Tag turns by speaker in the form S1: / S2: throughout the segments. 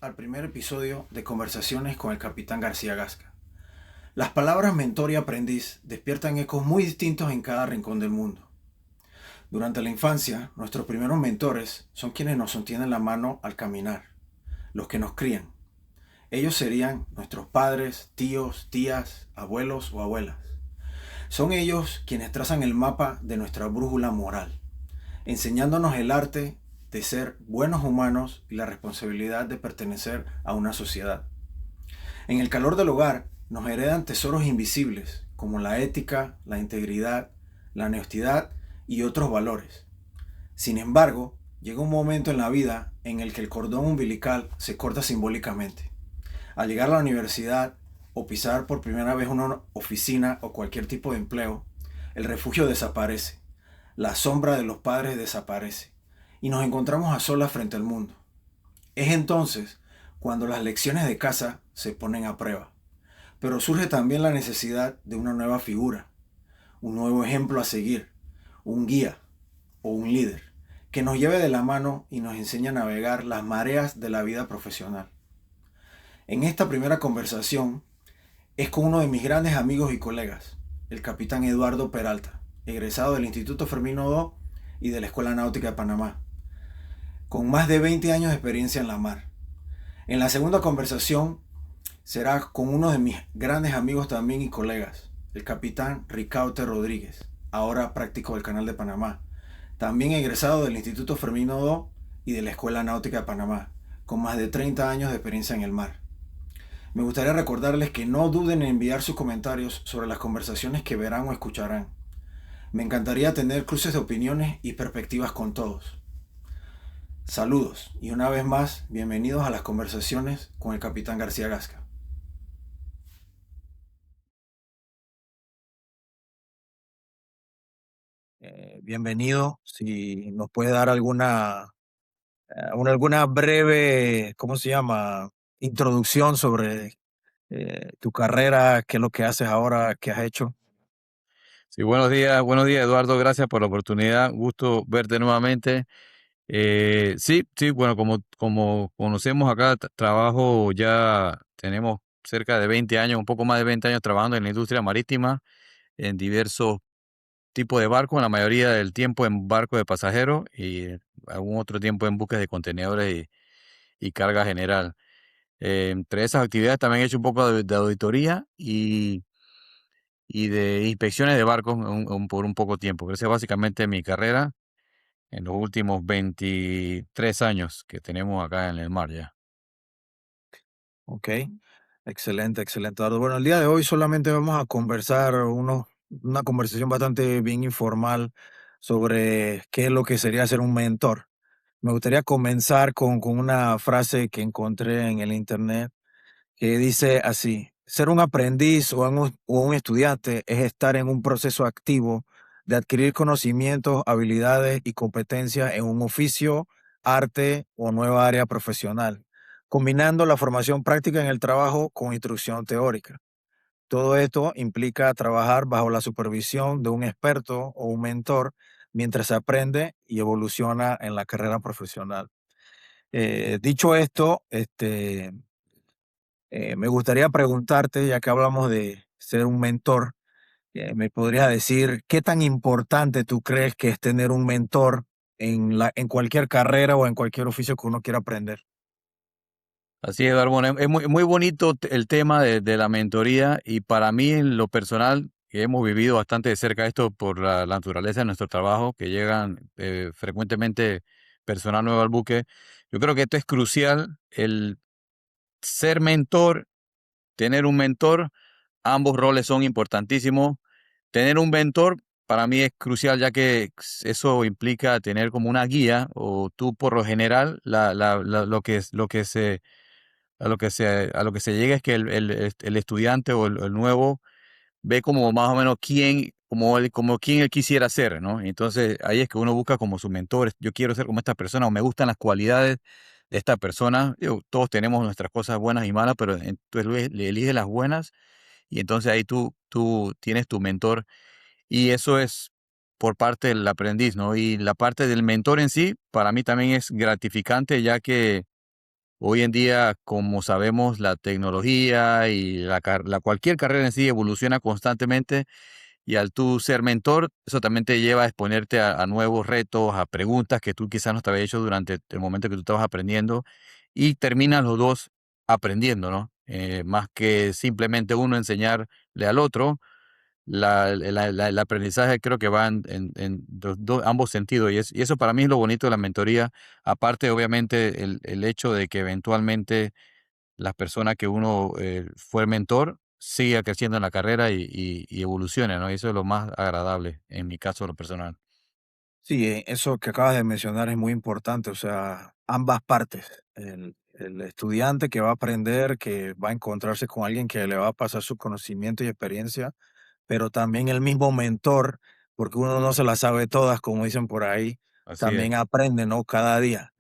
S1: al primer episodio de Conversaciones con el Capitán García Gasca. Las palabras mentor y aprendiz despiertan ecos muy distintos en cada rincón del mundo. Durante la infancia, nuestros primeros mentores son quienes nos sostienen la mano al caminar, los que nos crían. Ellos serían nuestros padres, tíos, tías, abuelos o abuelas. Son ellos quienes trazan el mapa de nuestra brújula moral, enseñándonos el arte de ser buenos humanos y la responsabilidad de pertenecer a una sociedad. En el calor del hogar nos heredan tesoros invisibles como la ética, la integridad, la honestidad y otros valores. Sin embargo, llega un momento en la vida en el que el cordón umbilical se corta simbólicamente. Al llegar a la universidad o pisar por primera vez una oficina o cualquier tipo de empleo, el refugio desaparece, la sombra de los padres desaparece y nos encontramos a solas frente al mundo. Es entonces cuando las lecciones de casa se ponen a prueba, pero surge también la necesidad de una nueva figura, un nuevo ejemplo a seguir, un guía o un líder que nos lleve de la mano y nos enseñe a navegar las mareas de la vida profesional. En esta primera conversación es con uno de mis grandes amigos y colegas, el capitán Eduardo Peralta, egresado del Instituto Fermín Odoa y de la Escuela Náutica de Panamá, con más de 20 años de experiencia en la mar. En la segunda conversación será con uno de mis grandes amigos también y colegas, el capitán Ricaute Rodríguez, ahora práctico del Canal de Panamá, también egresado del Instituto Fermín Odoa y de la Escuela Náutica de Panamá, con más de 30 años de experiencia en el mar. Me gustaría recordarles que no duden en enviar sus comentarios sobre las conversaciones que verán o escucharán. Me encantaría tener cruces de opiniones y perspectivas con todos. Saludos y una vez más, bienvenidos a las conversaciones con el Capitán García Gasca. Bienvenido, si nos puede dar alguna breve, ¿cómo se llama? Introducción sobre tu carrera, qué es lo que haces ahora, qué has hecho.
S2: Sí, buenos días Eduardo, gracias por la oportunidad, gusto verte nuevamente. Sí, bueno, como conocemos acá, trabajo ya, tenemos cerca de 20 años, un poco más de 20 años trabajando en la industria marítima, en diversos tipos de barcos, la mayoría del tiempo en barcos de pasajeros y algún otro tiempo en buques de contenedores y carga general. Entre esas actividades también he hecho un poco de auditoría y de inspecciones de barcos por un poco tiempo. Esa es básicamente mi carrera en los últimos 23 años que tenemos acá en el mar ya.
S1: Ok, excelente, excelente, Eduardo. Bueno, el día de hoy solamente vamos a conversar una conversación bastante bien informal sobre qué es lo que sería ser un mentor. Me gustaría comenzar con una frase que encontré en el internet que dice así: ser un aprendiz o un estudiante es estar en un proceso activo de adquirir conocimientos, habilidades y competencias en un oficio, arte o nueva área profesional, combinando la formación práctica en el trabajo con instrucción teórica. Todo esto implica trabajar bajo la supervisión de un experto o un mentor mientras se aprende y evoluciona en la carrera profesional. Dicho esto, me gustaría preguntarte, ya que hablamos de ser un mentor, ¿me podrías decir qué tan importante tú crees que es tener un mentor en cualquier carrera o en cualquier oficio que uno quiera aprender?
S2: Así es, Eduardo. Bueno, es muy bonito el tema de la mentoría y para mí en lo personal, que hemos vivido bastante de cerca esto por la naturaleza de nuestro trabajo, que llegan frecuentemente personal nuevo al buque, yo creo que esto es crucial, el ser mentor, tener un mentor. Ambos roles son importantísimos. Tener un mentor para mí es crucial ya que eso implica tener como una guía o tú por lo general a lo que se llega es que el estudiante o el nuevo ve como más o menos como quién él quisiera ser, ¿no? Entonces ahí es que uno busca como su mentor. Yo quiero ser como esta persona o me gustan las cualidades de esta persona. Digo, todos tenemos nuestras cosas buenas y malas, pero tú le eliges las buenas y entonces ahí tú tienes tu mentor y eso es por parte del aprendiz, ¿no? Y la parte del mentor en sí, para mí también es gratificante, ya que Hoy en día, como sabemos, la tecnología y cualquier carrera en sí evoluciona constantemente y al tú ser mentor, eso también te lleva a exponerte a nuevos retos, a preguntas que tú quizás no te habías hecho durante el momento que tú estabas aprendiendo y terminan los dos aprendiendo, ¿no? Más que simplemente uno enseñarle al otro, el aprendizaje creo que va en ambos sentidos y eso para mí es lo bonito de la mentoría, aparte obviamente el hecho de que eventualmente la persona que uno fue mentor siga creciendo en la carrera y evolucione, ¿no? Y eso es lo más agradable en mi caso, lo personal.
S1: Sí, eso que acabas de mencionar es muy importante, o sea, ambas partes. El estudiante que va a aprender, que va a encontrarse con alguien que le va a pasar su conocimiento y experiencia, pero también el mismo mentor, porque uno no se las sabe todas, como dicen por ahí,
S2: Así es.
S1: también aprende, ¿no? Cada día.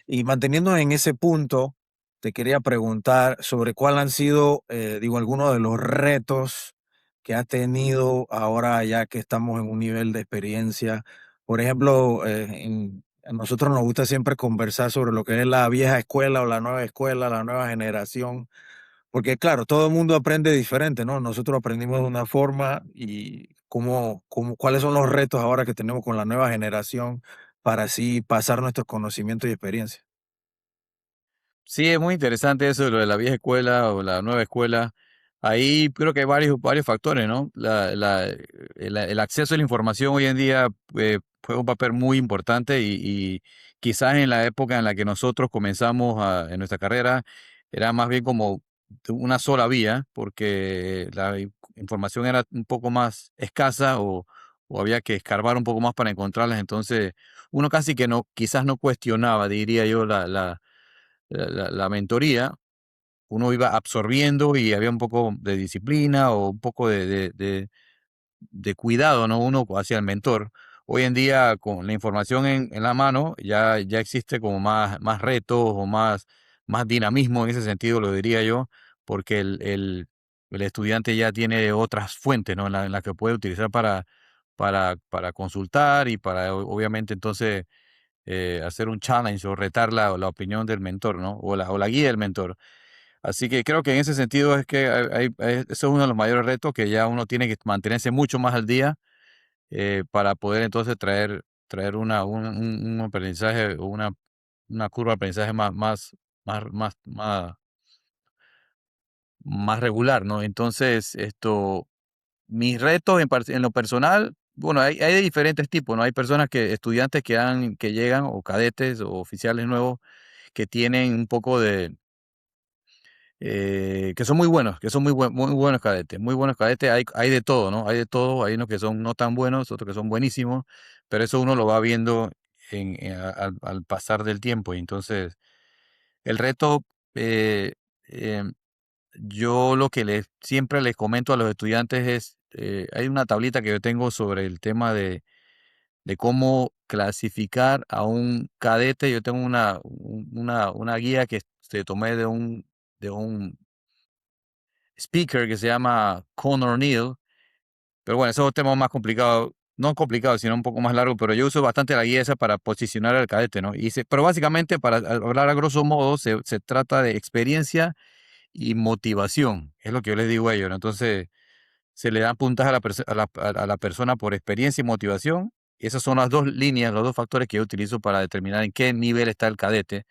S1: Y manteniendo en ese punto, te quería preguntar sobre cuál han sido, digo, algunos de los retos que has tenido ahora ya que estamos en un nivel de experiencia. Por ejemplo, a nosotros nos gusta siempre conversar sobre lo que es la vieja escuela, la nueva generación, porque claro, todo el mundo aprende diferente, ¿no? Nosotros aprendimos de una forma y cuáles son los retos ahora que tenemos con la nueva generación para así pasar nuestros conocimientos y experiencias.
S2: Sí, es muy interesante eso de lo de la vieja escuela o la nueva escuela. Ahí creo que hay varios factores, ¿no? El acceso a la información hoy en día juega un papel muy importante y quizás en la época en la que nosotros comenzamos en nuestra carrera era más bien como de una sola vía, porque información era un poco más escasa o había que escarbar un poco más para encontrarlas. Entonces, uno casi que no, quizás no cuestionaba, diría yo, la mentoría, uno iba absorbiendo y había un poco de disciplina o un poco de cuidado, ¿no? Uno hacia el mentor. Hoy en día, con la información en la mano, ya existe como más retos o más dinamismo en ese sentido, lo diría yo, porque el estudiante ya tiene otras fuentes, ¿no? En la que puede utilizar para consultar y para, obviamente, entonces hacer un challenge o retar la opinión del mentor, ¿no? O la guía del mentor. Así que creo que en ese sentido es que eso es uno de los mayores retos que ya uno tiene que mantenerse mucho más al día para poder entonces traer un aprendizaje o una curva de aprendizaje más, más, más, más regular, ¿no? Entonces, mis retos en lo personal, bueno, hay de diferentes tipos, ¿no? Hay personas estudiantes que llegan, o cadetes, o oficiales nuevos, que tienen un poco que son muy buenos, que son muy buenos cadetes, hay de todo, ¿no? Hay de todo, hay unos que son no tan buenos, otros que son buenísimos, pero eso uno lo va viendo al pasar del tiempo, y entonces, el reto, eh, em, yo lo que siempre les comento a los estudiantes es, hay una tablita que yo tengo sobre el tema de cómo clasificar a un cadete. Yo tengo una guía que se tomé de un speaker que se llama Conor Neal, pero bueno, eso es un tema más complicado, no complicado, sino un poco más largo, pero yo uso bastante la guía esa para posicionar al cadete, ¿no? Pero básicamente, para hablar a grosso modo, se trata de experiencia y motivación, es lo que yo les digo a ellos, ¿no? Entonces, se le dan puntaje a la persona por experiencia y motivación. Y esas son las dos líneas, los dos factores que yo utilizo para determinar en qué nivel está el cadete.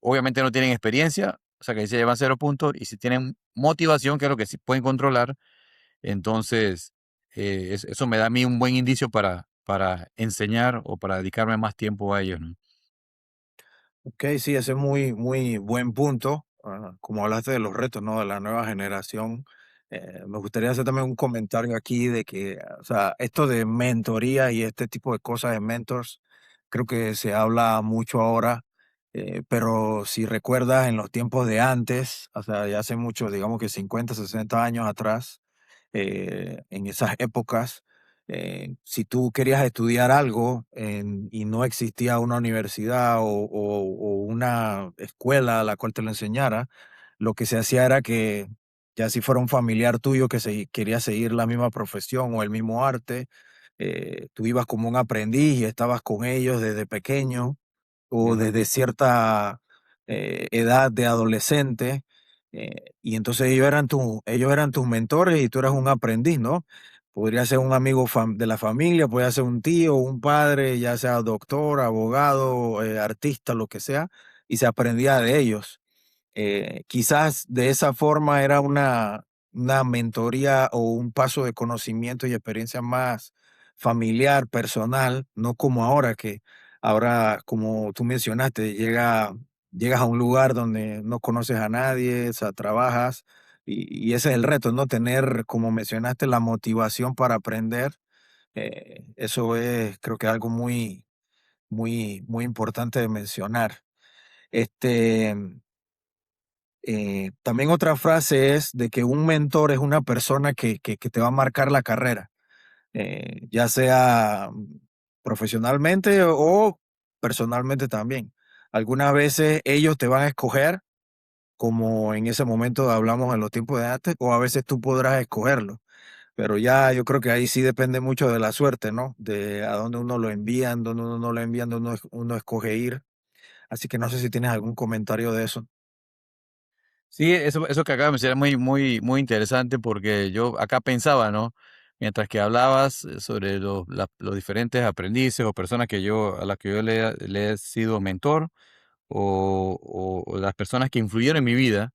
S2: Obviamente no tienen experiencia, o sea que ahí se llevan 0 puntos. Y si tienen motivación, que es lo que sí pueden controlar, entonces eso me da a mí un buen indicio para enseñar o para dedicarme más tiempo a ellos, ¿no?
S1: Ok, sí, ese es muy, muy buen punto. Como hablaste de los retos, ¿no? De la nueva generación. Me gustaría hacer también un comentario aquí de que, o sea, esto de mentoría y este tipo de cosas de mentors, creo que se habla mucho ahora, pero si recuerdas en los tiempos de antes, o sea, ya hace mucho, digamos que 50, 60 años atrás, en esas épocas, si tú querías estudiar algo y no existía una universidad o una escuela a la cual te lo enseñara, lo que se hacía era que ya si fuera un familiar tuyo que quería seguir la misma profesión o el mismo arte, tú ibas como un aprendiz y estabas con ellos desde pequeño o
S2: Ujú.
S1: desde cierta edad de adolescente, y entonces ellos eran tus mentores y tú eras un aprendiz, ¿no? Podría ser un amigo de la familia, podría ser un tío, un padre, ya sea doctor, abogado, artista, lo que sea, y se aprendía de ellos. Quizás de esa forma era una mentoría o un paso de conocimiento y experiencia más familiar, personal, no como ahora que ahora, como tú mencionaste, llegas a un lugar donde no conoces a nadie, o sea, trabajas y ese es el reto, ¿no? Tener, como mencionaste, la motivación para aprender. Eso es, creo que algo muy importante de mencionar. Este, También otra frase es de que un mentor es una persona que te va a marcar la carrera, ya sea profesionalmente o personalmente también. Algunas veces ellos te van a escoger, como en ese momento hablamos en los tiempos de antes, o a veces tú podrás escogerlo. Pero ya yo creo que ahí sí depende mucho de la suerte, ¿no? De a dónde uno lo envían, dónde uno no lo envían, dónde uno escoge ir. Así que no sé si tienes algún comentario de eso.
S2: Sí, eso que acabas de mencionar es muy interesante porque yo acá pensaba, ¿no? Mientras que hablabas sobre los diferentes aprendices o personas a las que yo le he sido mentor o las personas que influyeron en mi vida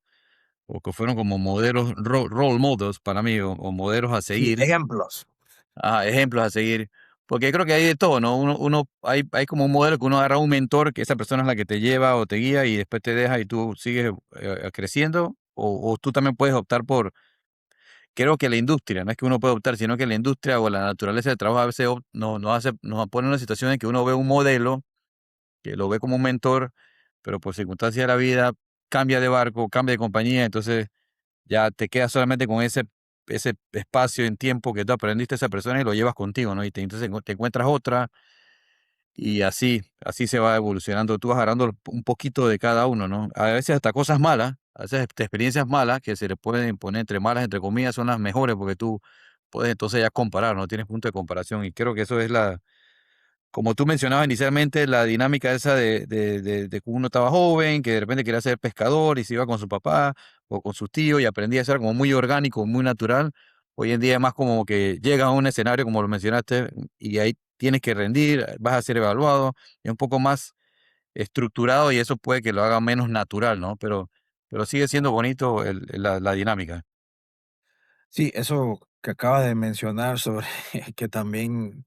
S2: o que fueron como modelos, role models para mí o modelos a
S1: Sí,
S2: seguir.
S1: ejemplos.
S2: Ejemplos a seguir. Porque creo que hay de todo, ¿no? Hay como un modelo que uno agarra un mentor, que esa persona es la que te lleva o te guía y después te deja y tú sigues creciendo. O tú también puedes optar por, creo que la industria, no es que uno puede optar, sino que la industria o la naturaleza del trabajo a veces nos pone en una situación en que uno ve un modelo, que lo ve como un mentor, pero por circunstancias de la vida cambia de barco, cambia de compañía, entonces ya te quedas solamente con ese espacio en tiempo que tú aprendiste a esa persona y lo llevas contigo, ¿no? Entonces te encuentras otra y así se va evolucionando. Tú vas agarrando un poquito de cada uno, ¿no? A veces hasta cosas malas, a veces hasta experiencias malas que se le pueden poner entre malas, entre comillas, son las mejores porque tú puedes entonces ya comparar, no tienes punto de comparación. Y creo que eso es como tú mencionabas inicialmente, la dinámica esa de que uno estaba joven, que de repente quería ser pescador y se iba con su papá o con sus tíos y aprendía a ser como muy orgánico, muy natural. Hoy en día es más como que llega a un escenario, como lo mencionaste, y ahí tienes que rendir, vas a ser evaluado, es un poco más estructurado y eso puede que lo haga menos natural, ¿no? Pero sigue siendo bonito la dinámica.
S1: Sí, eso que acabas de mencionar sobre que también,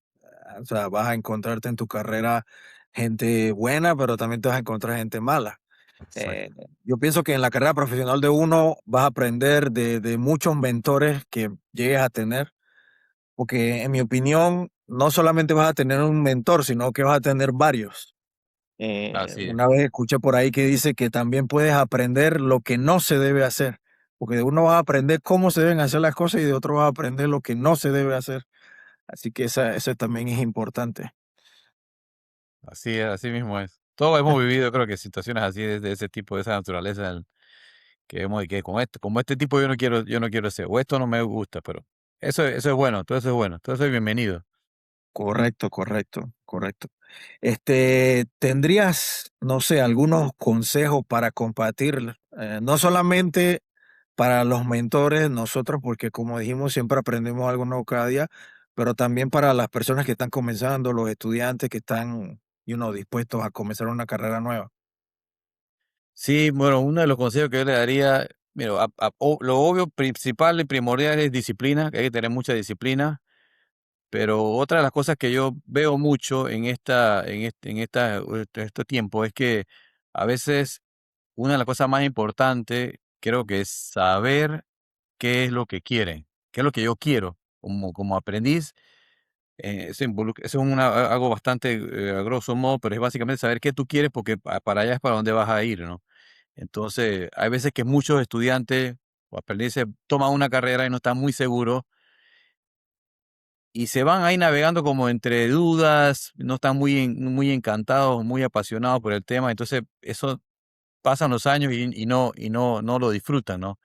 S1: o sea, vas a encontrarte en tu carrera gente buena, pero también te vas a encontrar gente mala. Eh,
S2: Exacto.
S1: yo pienso que en la carrera profesional de uno vas a aprender de muchos mentores que llegues a tener, porque en mi opinión, no solamente vas a tener un mentor, sino que vas a tener varios.
S2: Así es.
S1: Una vez escuché por ahí que dice que también puedes aprender lo que no se debe hacer, porque de uno vas a aprender cómo se deben hacer las cosas y de otro vas a aprender lo que no se debe hacer. Así que eso también es importante.
S2: Así es, así mismo es. Todos hemos vivido, creo que situaciones así de ese tipo, de esa naturaleza, que vemos de que con esto, como este tipo yo no quiero ser, o esto no me gusta, pero eso es bueno, todo eso es bueno, todo eso es bienvenido.
S1: Correcto, correcto, correcto. ¿Tendrías, no sé, algunos consejos para compartir, no solamente para los mentores, nosotros, porque como dijimos, siempre aprendemos algo nuevo cada día, pero también para las personas que están comenzando, los estudiantes que están, dispuestos a comenzar una carrera nueva?
S2: Sí, bueno, uno de los consejos que yo le daría, mira, lo obvio, principal y primordial es disciplina, que hay que tener mucha disciplina, pero otra de las cosas que yo veo mucho en este tiempo es que a veces una de las cosas más importantes creo que es saber qué es lo que quieren, qué es lo que yo quiero como aprendiz. Eso es algo bastante a grosso modo, pero es básicamente saber qué tú quieres porque para allá es para donde vas a ir, ¿no? Entonces, hay veces que muchos estudiantes o aprendices toman una carrera y no están muy seguros y se van ahí navegando como entre dudas, no están muy encantados, muy apasionados por el tema. Entonces, eso pasan los años y no lo disfrutan, ¿no?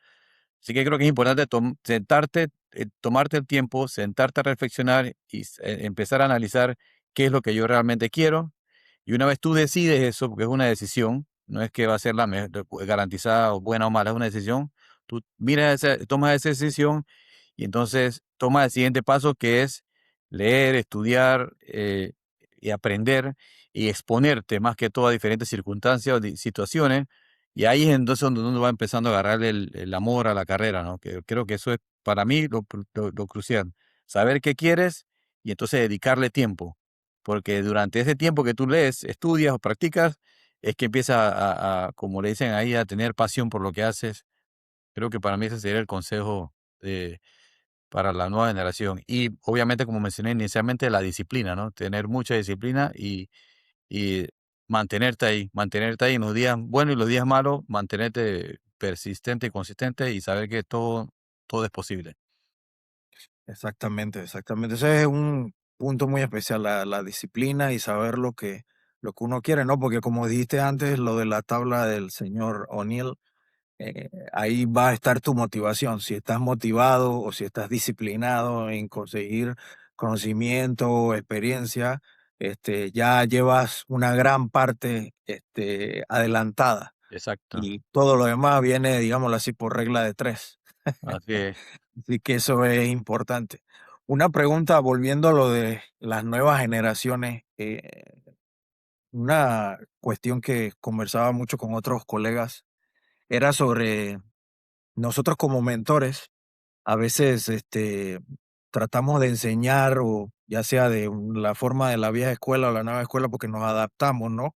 S2: Así que creo que es importante sentarte, tomarte el tiempo, sentarte a reflexionar y empezar a analizar qué es lo que yo realmente quiero. Y una vez tú decides eso, porque es una decisión, no es que va a ser garantizada o buena o mala, es una decisión. Tú tomas esa decisión y entonces tomas el siguiente paso que es leer, estudiar y aprender y exponerte más que todo a diferentes circunstancias o situaciones. Y ahí es entonces donde uno va empezando a agarrar el amor a la carrera, ¿no? Que creo que eso es para mí lo crucial. Saber qué quieres y entonces dedicarle tiempo. Porque durante ese tiempo que tú lees, estudias o practicas, es que empiezas como le dicen ahí, a tener pasión por lo que haces. Creo que para mí ese sería el consejo para la nueva generación. Y obviamente, como mencioné inicialmente, la disciplina, ¿no? Tener mucha disciplina y mantenerte ahí en los días buenos y los días malos, mantenerte persistente y consistente y saber que todo es posible.
S1: Exactamente, exactamente. Ese es un punto muy especial, la disciplina y saber lo que uno quiere, ¿no? Porque como dijiste antes, lo de la tabla del señor O'Neill, ahí va a estar tu motivación, si estás motivado o si estás disciplinado en conseguir conocimiento o experiencia, ya llevas una gran parte adelantada
S2: Exacto.
S1: y todo lo demás viene, digámoslo así, por regla de tres.
S2: Así es.
S1: Así que eso es importante. Una pregunta, volviendo a lo de las nuevas generaciones, una cuestión que conversaba mucho con otros colegas era sobre nosotros como mentores, a veces tratamos de enseñar, o ya sea de la forma de la vieja escuela o la nueva escuela, porque nos adaptamos, ¿no?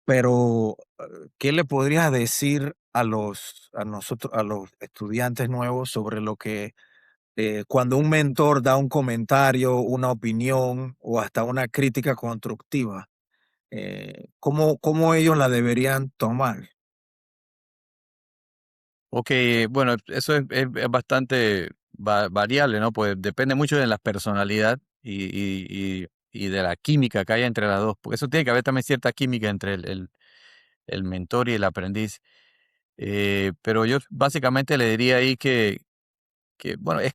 S1: Pero, ¿qué le podrías decir a nosotros, a los estudiantes nuevos sobre lo que cuando un mentor da un comentario, una opinión o hasta una crítica constructiva, cómo ellos la deberían tomar?
S2: Ok, bueno, eso es bastante variable, ¿no? Pues depende mucho de la personalidad y de la química que haya entre las dos. Porque eso tiene que haber también cierta química entre el mentor y el aprendiz. Pero yo básicamente le diría ahí bueno, es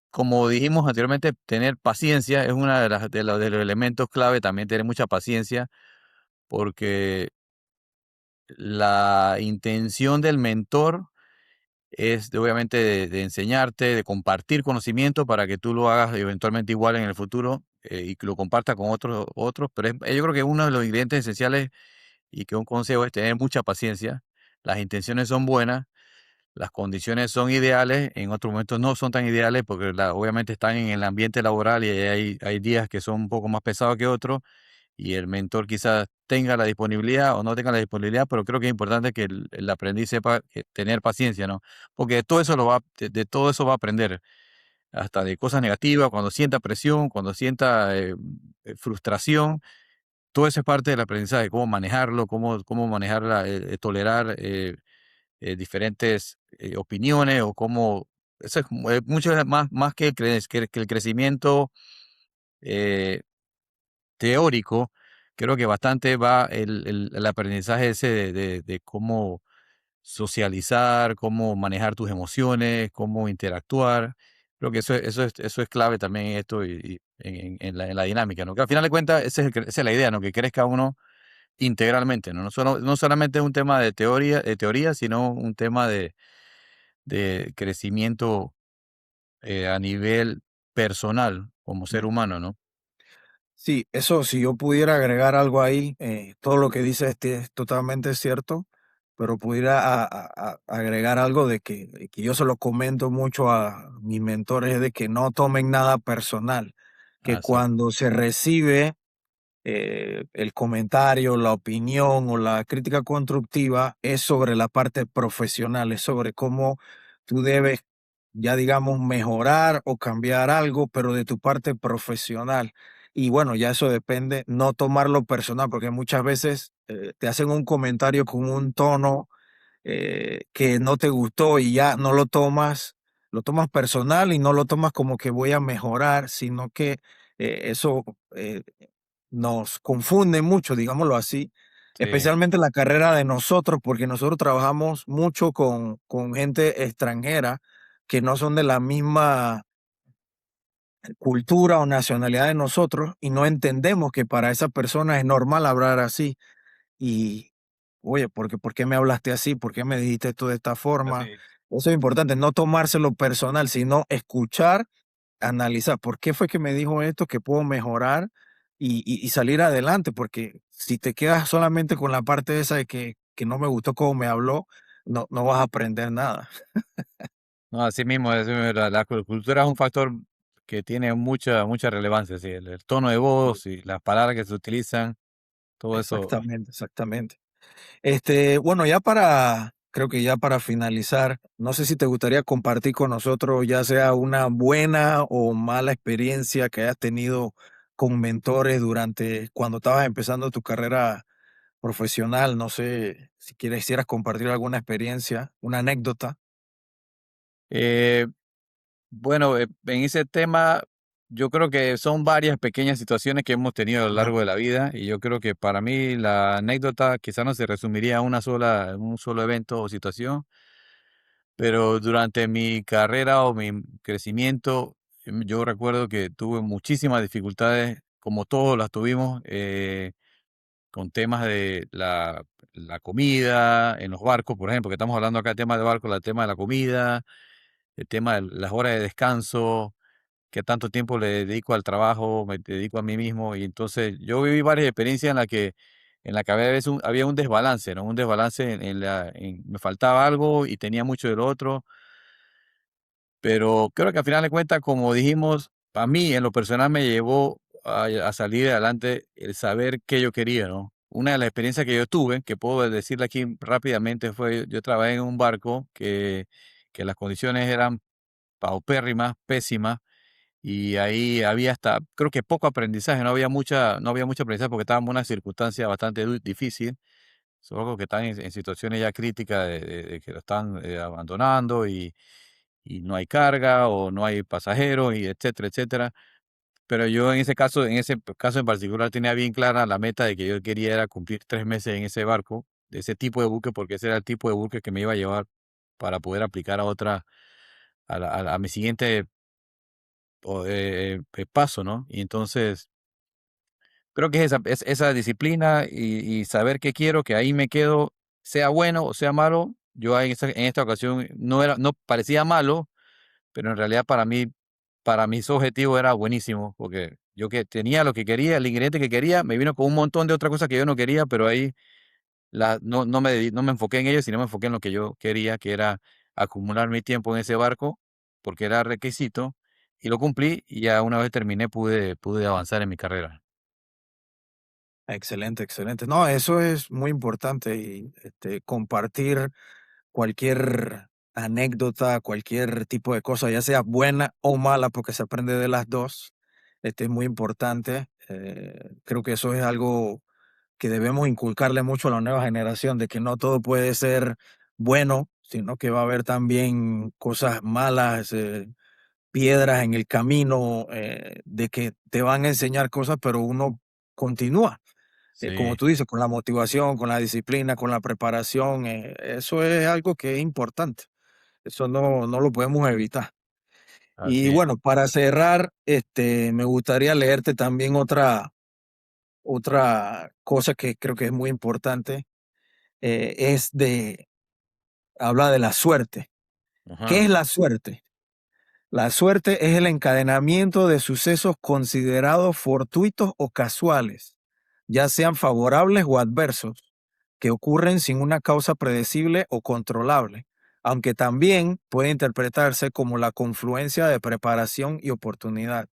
S2: como dijimos anteriormente, tener paciencia es una de los elementos clave, también tener mucha paciencia, porque la intención del mentor es obviamente de enseñarte, de compartir conocimiento para que tú lo hagas eventualmente igual en el futuro y que lo compartas con otros, pero yo creo que uno de los ingredientes esenciales y que un consejo es tener mucha paciencia. Las intenciones son buenas, las condiciones son ideales, en otros momentos no son tan ideales porque obviamente están en el ambiente laboral y hay días que son un poco más pesados que otros y el mentor quizás tenga la disponibilidad o no tenga la disponibilidad, pero creo que es importante que el aprendiz sepa tener paciencia, ¿no? Porque de todo eso de todo eso va a aprender, hasta de cosas negativas, cuando sienta presión, cuando sienta frustración, todo eso es parte del aprendizaje, cómo manejarlo, cómo manejarla, tolerar diferentes opiniones o cómo, eso es mucho más que que el crecimiento eh, teórico, creo que bastante va el aprendizaje ese de cómo socializar, cómo manejar tus emociones, cómo interactuar. Creo que eso es clave también en esto y en la dinámica, ¿no? Que al final de cuentas, esa es la idea, ¿no? Que crezca uno integralmente, ¿no? No solamente es un tema de teoría, sino un tema de crecimiento a nivel personal como ser humano, ¿no?
S1: Sí, eso, si yo pudiera agregar algo ahí, todo lo que dice es totalmente cierto, pero pudiera agregar algo de que yo se lo comento mucho a mis mentores, es de que no tomen nada personal, que
S2: Así,
S1: cuando se recibe el comentario, la opinión o la crítica constructiva es sobre la parte profesional, es sobre cómo tú debes, ya digamos, mejorar o cambiar algo, pero de tu parte profesional. Y bueno, ya eso depende, no tomarlo personal, porque muchas veces te hacen un comentario con un tono que no te gustó y ya no lo tomas personal y no lo tomas como que voy a mejorar, sino que eso nos confunde mucho, digámoslo así,
S2: sí,
S1: especialmente en la carrera de nosotros, porque nosotros trabajamos mucho con gente extranjera que no son de la misma cultura o nacionalidad de nosotros y no entendemos que para esa persona es normal hablar así. Y oye, ¿por qué me hablaste así? ¿Por qué me dijiste esto de esta forma?
S2: Así.
S1: Eso es importante, no tomárselo personal, sino escuchar, analizar, ¿por qué fue que me dijo esto? ¿Que puedo mejorar? Y salir adelante, porque si te quedas solamente con la parte esa de que no me gustó cómo me habló, no vas a aprender nada.
S2: No, así mismo, la cultura es un factor que tiene mucha relevancia, sí, el tono de
S1: Sí.
S2: voz y las palabras que se utilizan, todo eso.
S1: Exactamente, exactamente. Bueno, creo que ya para finalizar, no sé si te gustaría compartir con nosotros, ya sea una buena o mala experiencia que hayas tenido con mentores durante cuando estabas empezando tu carrera profesional. No sé si quisieras compartir alguna experiencia, una anécdota.
S2: Eh, bueno, en ese tema, yo creo que son varias pequeñas situaciones que hemos tenido a lo
S1: Ajá,
S2: largo de la vida y yo creo que para mí la anécdota quizás no se resumiría a un solo evento o situación, pero durante mi carrera o mi crecimiento, yo recuerdo que tuve muchísimas dificultades, como todos las tuvimos, con temas de la comida en los barcos, por ejemplo, que estamos hablando acá de tema de barco, el tema de la comida, el tema de las horas de descanso, qué tanto tiempo le dedico al trabajo, me dedico a mí mismo. Y entonces yo viví varias experiencias en la que había veces había un desbalance, ¿no? Un desbalance me faltaba algo y tenía mucho del otro. Pero creo que al final de cuentas, como dijimos, a mí en lo personal me llevó a salir adelante el saber qué yo quería, ¿no? Una de las experiencias que yo tuve, que puedo decirle aquí rápidamente, fue yo trabajé en un barco que las condiciones eran paupérrimas, pésimas, y ahí había hasta, creo que poco aprendizaje, no había mucho aprendizaje porque estábamos en una circunstancia bastante difícil, solo que están en situaciones ya críticas de que lo están abandonando y no hay carga o no hay pasajeros y etcétera, etcétera. Pero yo en ese caso en particular tenía bien clara la meta de que yo quería era cumplir 3 meses en ese barco, de ese tipo de buque, porque ese era el tipo de buque que me iba a llevar para poder aplicar a otra, a mi siguiente paso, ¿no? Y entonces creo que es esa disciplina y saber qué quiero, que ahí me quedo, sea bueno o sea malo. Yo en esta ocasión no parecía malo, pero en realidad para mis objetivos era buenísimo, porque yo que tenía lo que quería, el ingrediente que quería, me vino con un montón de otras cosas que yo no quería, pero ahí no me enfoqué en ello, sino me enfoqué en lo que yo quería, que era acumular mi tiempo en ese barco, porque era requisito, y lo cumplí, y ya una vez terminé pude avanzar en mi carrera.
S1: excelente, excelente. No, eso es muy importante y compartir cualquier anécdota, cualquier tipo de cosa, ya sea buena o mala, porque se aprende de las dos, es muy importante. Creo que eso es algo que debemos inculcarle mucho a la nueva generación, de que no todo puede ser bueno, sino que va a haber también cosas malas, piedras en el camino, de que te van a enseñar cosas, pero uno continúa. Como
S2: Sí,
S1: tú dices, con la motivación, con la disciplina, con la preparación, eso es algo que es importante. Eso no lo podemos evitar. Y
S2: así es.
S1: bueno, para cerrar, me gustaría leerte también otra cosa que creo que es muy importante, habla de la suerte. ¿Qué
S2: Ajá,
S1: es la suerte? La suerte es el encadenamiento de sucesos considerados fortuitos o casuales, ya sean favorables o adversos, que ocurren sin una causa predecible o controlable, aunque también puede interpretarse como la confluencia de preparación y oportunidad.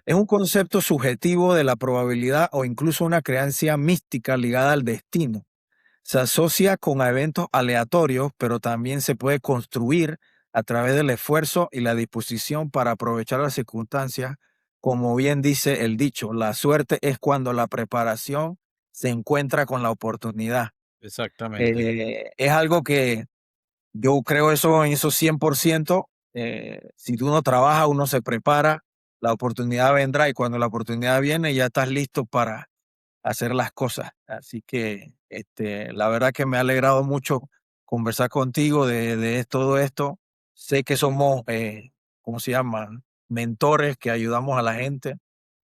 S1: Es
S2: exacto,
S1: un concepto subjetivo de la probabilidad o incluso una creencia mística ligada al destino. Se asocia con eventos aleatorios, pero también se puede construir a través del esfuerzo y la disposición para aprovechar las circunstancias. Como bien dice el dicho, la suerte es cuando la preparación se encuentra con la oportunidad.
S2: exactamente,
S1: Es algo que yo creo eso en eso 100%. Si tú no trabajas, uno se prepara, la oportunidad vendrá y cuando la oportunidad viene ya estás listo para hacer las cosas. Así que la verdad que me ha alegrado mucho conversar contigo de todo esto. Sé que somos, ¿cómo se llama? Mentores que ayudamos a la gente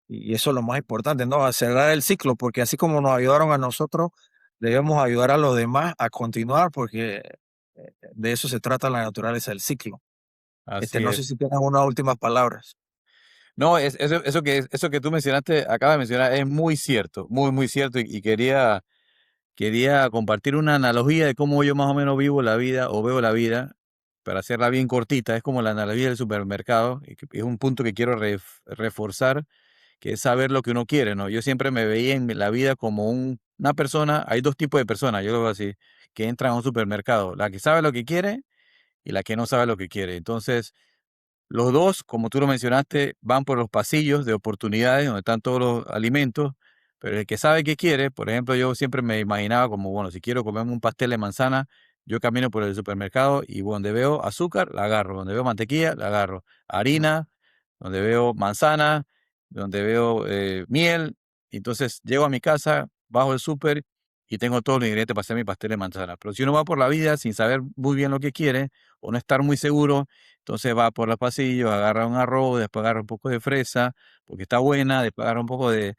S1: y eso es lo más importante, ¿no? A cerrar el ciclo, porque así como nos ayudaron a nosotros, debemos ayudar a los demás a continuar porque de eso se trata la naturaleza del ciclo.
S2: Así
S1: No
S2: es.
S1: sé si tienes unas últimas palabras.
S2: No, eso que tú mencionaste, acabas de mencionar, es muy cierto, muy, muy cierto. Y quería compartir una analogía de cómo yo más o menos vivo la vida o veo la vida, para hacerla bien cortita. Es como la analogía del supermercado, y que es un punto que quiero reforzar, que es saber lo que uno quiere, ¿no? Yo siempre me veía en la vida como una persona. Hay dos tipos de personas, yo lo veo así, que entran a un supermercado: la que sabe lo que quiere y la que no sabe lo que quiere. Entonces, los dos, como tú lo mencionaste, van por los pasillos de oportunidades donde están todos los alimentos, pero el que sabe qué quiere. Por ejemplo, yo siempre me imaginaba como, bueno, si quiero comerme un pastel de manzana, yo camino por el supermercado y donde veo azúcar, la agarro; donde veo mantequilla, la agarro;
S1: Mm,
S2: harina, donde veo manzana, donde veo miel. Entonces llego a mi casa, bajo el súper y tengo todos los ingredientes para hacer mi pastel de manzana. Pero si uno va por la vida sin saber muy bien lo que quiere o no estar muy seguro, entonces va por los pasillos, agarra un arroz, después agarra un poco de fresa porque está buena, después agarra un poco de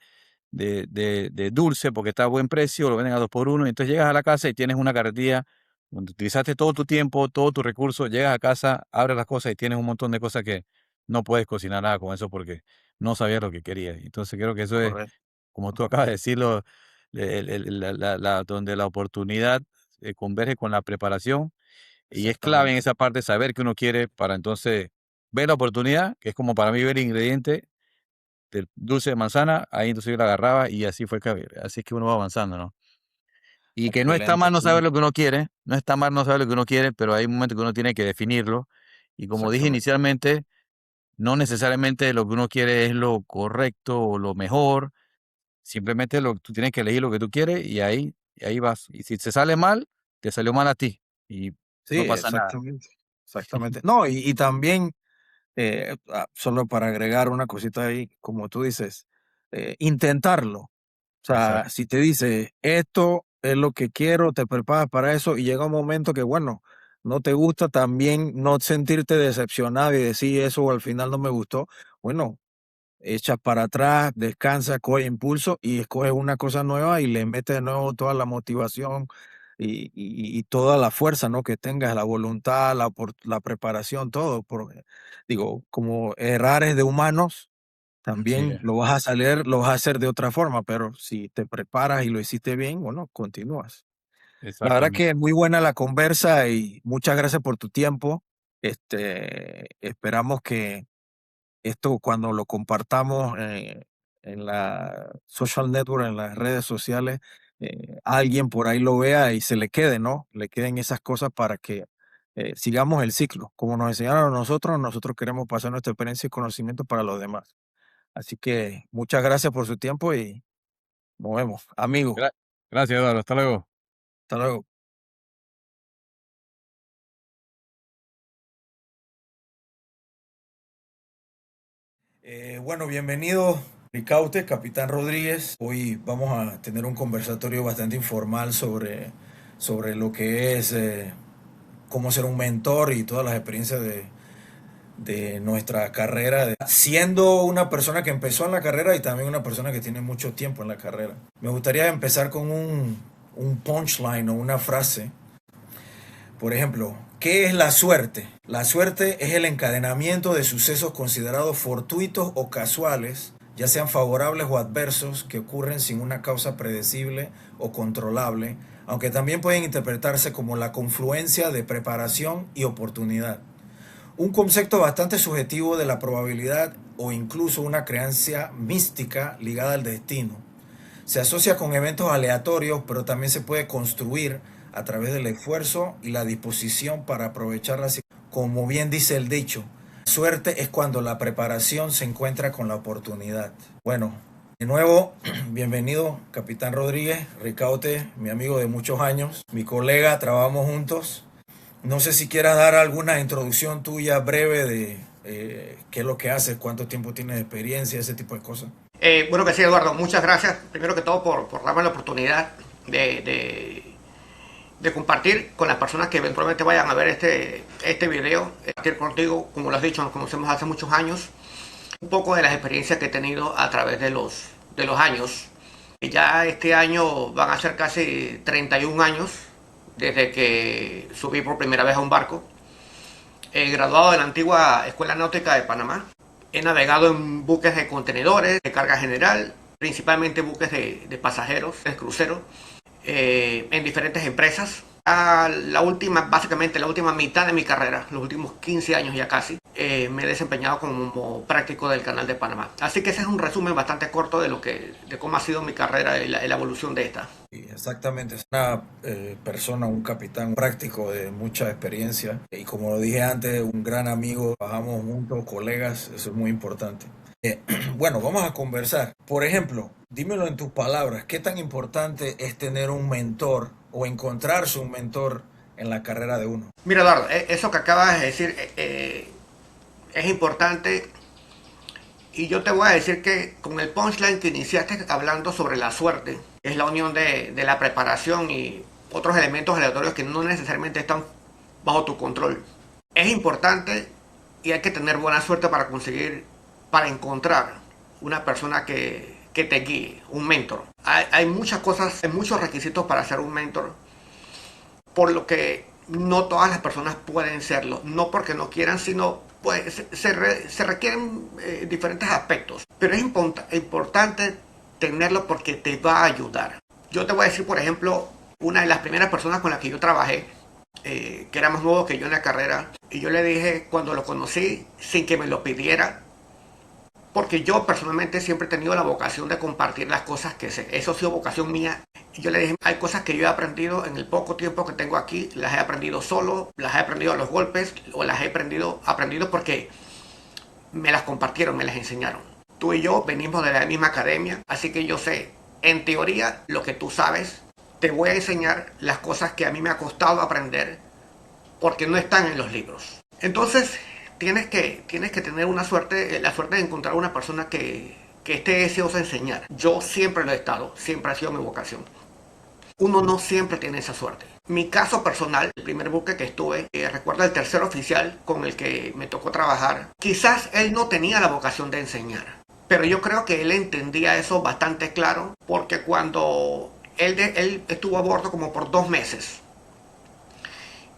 S2: dulce porque está a buen precio, lo venden a 2 por 1. Entonces llegas a la casa y tienes una carretilla donde utilizaste todo tu tiempo, todo tu recurso. Llegas a casa, abres las cosas y tienes un montón de cosas que no puedes cocinar nada con eso porque no sabías lo que querías. Entonces creo que eso es,
S1: correcto.
S2: como tú
S1: Ujú.
S2: acabas de decirlo, donde la oportunidad converge con la preparación, y es clave en
S1: Exactamente.
S2: esa parte saber qué uno quiere para entonces ver la oportunidad, que es como para mí ver el ingrediente del dulce de manzana. Ahí entonces yo la agarraba y así es que uno va avanzando, ¿no? Y que no está
S1: Excelente,
S2: mal no saber
S1: excelente.
S2: lo que uno quiere, no está mal no saber lo que uno quiere, pero hay un momento que uno tiene que definirlo. Y como dije
S1: Exactamente.
S2: inicialmente, no necesariamente lo que uno quiere es lo correcto o lo mejor. Simplemente tú tienes que elegir lo que tú quieres y ahí vas. Y si se sale mal, te salió mal a ti y
S1: Sí,
S2: no pasa nada.
S1: exactamente. Exactamente. No, y también, solo para agregar una cosita ahí, como tú dices, intentarlo. O sea,
S2: Exacto.
S1: si te dice, esto es lo que quiero, te preparas para eso y llega un momento que, bueno, no te gusta, también no sentirte decepcionado y decir eso al final no me gustó. Bueno, echas para atrás, descansa, coge impulso y escoges una cosa nueva y le metes de nuevo toda la motivación y toda la fuerza, ¿no? Que tengas, la voluntad, la preparación, todo. Digo, como errar es de humanos,
S2: Así
S1: también
S2: es,
S1: lo vas a hacer de otra forma, pero si te preparas y lo hiciste bien, bueno, continúas. La verdad
S2: exactamente.
S1: que muy buena la conversa y muchas gracias por tu tiempo. Esperamos que esto cuando lo compartamos en la social network, en las redes sociales, alguien por ahí lo vea y se le quede, ¿no? Le queden esas cosas para que sigamos el ciclo. Como nos enseñaron a nosotros, nosotros queremos pasar nuestra experiencia y conocimiento para los demás. Así que muchas gracias por su tiempo y nos vemos. Amigo,
S2: Gra- Gracias, Eduardo. Hasta luego.
S1: hasta luego. Bueno, bienvenido, Ricaute, Capitán Rodríguez. Hoy vamos a tener un conversatorio bastante informal sobre lo que es cómo ser un mentor y todas las experiencias de nuestra carrera, siendo una persona que empezó en la carrera y también una persona que tiene mucho tiempo en la carrera. Me gustaría empezar con un punchline o una frase. Por ejemplo, ¿qué es la suerte? La suerte es el encadenamiento de sucesos considerados fortuitos o casuales, ya sean favorables o adversos, que ocurren sin una causa predecible o controlable, aunque también pueden interpretarse como la confluencia de preparación y oportunidad. Un concepto bastante subjetivo de la probabilidad o incluso una creencia mística ligada al destino. Se asocia con eventos aleatorios, pero también se puede construir a través del esfuerzo y la disposición para aprovechar la situación. Como bien dice el dicho, suerte es cuando la preparación se encuentra con la oportunidad. Bueno, de nuevo, bienvenido, Capitán Rodríguez, Ricaute, mi amigo de muchos años, mi colega, trabajamos juntos. No sé si quieras dar alguna introducción tuya breve de qué es lo que haces, cuánto tiempo tienes de experiencia, ese tipo de cosas.
S3: Bueno que sí, Eduardo, muchas gracias primero que todo por darme la oportunidad de compartir con las personas que eventualmente vayan a ver este video, compartir contigo, como lo has dicho, nos conocemos hace muchos años, un poco de las experiencias que he tenido a través de los años Ya este año van a ser casi 31 años desde que subí por primera vez a un barco. He graduado de la antigua Escuela Náutica de Panamá. He navegado en buques de contenedores, de carga general, principalmente buques de pasajeros, de cruceros, en diferentes empresas. Básicamente la última mitad de mi carrera, los últimos 15 años ya casi, me he desempeñado como práctico del Canal de Panamá. Así que ese es un resumen bastante corto de cómo ha sido mi carrera y la evolución de esta.
S1: Sí, exactamente, es una persona, un capitán práctico de mucha experiencia y como lo dije antes, un gran amigo, trabajamos juntos, colegas, eso es muy importante. Bueno, vamos a conversar. Por ejemplo, dímelo en tus palabras, ¿qué tan importante es tener un mentor o encontrarse un mentor en la carrera de uno?
S3: Mira, Eduardo, eso que acabas de decir es importante y yo te voy a decir que con el punchline que iniciaste hablando sobre la suerte, es la unión de la preparación y otros elementos aleatorios que no necesariamente están bajo tu control. Es importante y hay que tener buena suerte para encontrar una persona que te guíe, un mentor. Hay muchas cosas, hay muchos requisitos para ser un mentor, por lo que no todas las personas pueden serlo, no porque no quieran, sino pues se requieren diferentes aspectos, pero es importante tenerlo porque te va a ayudar. Yo te voy a decir, por ejemplo, una de las primeras personas con las que yo trabajé, que era más nuevo que yo en la carrera, y yo le dije cuando lo conocí, sin que me lo pidiera, porque yo personalmente siempre he tenido la vocación de compartir las cosas que sé. Eso ha sido vocación mía. Y yo le dije, hay cosas que yo he aprendido en el poco tiempo que tengo aquí, las he aprendido solo, las he aprendido a los golpes, o las he aprendido porque me las compartieron, me las enseñaron. Tú y yo venimos de la misma academia, así que yo sé, en teoría, lo que tú sabes. Te voy a enseñar las cosas que a mí me ha costado aprender, porque no están en los libros. Entonces, tienes que tener la suerte de encontrar una persona que esté deseosa de enseñar. Yo siempre lo he estado, siempre ha sido mi vocación. Uno no siempre tiene esa suerte. Mi caso personal, el primer buque que estuve, recuerdo el tercer oficial con el que me tocó trabajar, quizás él no tenía la vocación de enseñar, pero yo creo que él entendía eso bastante claro, porque cuando él estuvo a bordo como por 2 meses,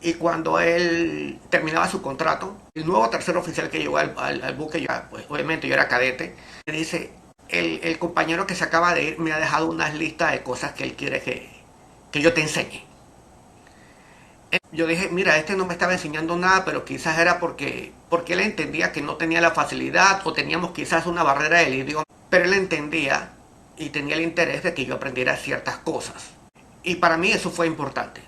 S3: y cuando él terminaba su contrato, el nuevo tercer oficial que llegó al buque, pues obviamente yo era cadete, me dice, el compañero que se acaba de ir me ha dejado unas listas de cosas que él quiere que yo te enseñe. Yo dije, mira, este no me estaba enseñando nada, pero quizás era porque él entendía que no tenía la facilidad o teníamos quizás una barrera del idioma, pero él entendía y tenía el interés de que yo aprendiera ciertas cosas. Y para mí eso fue importante.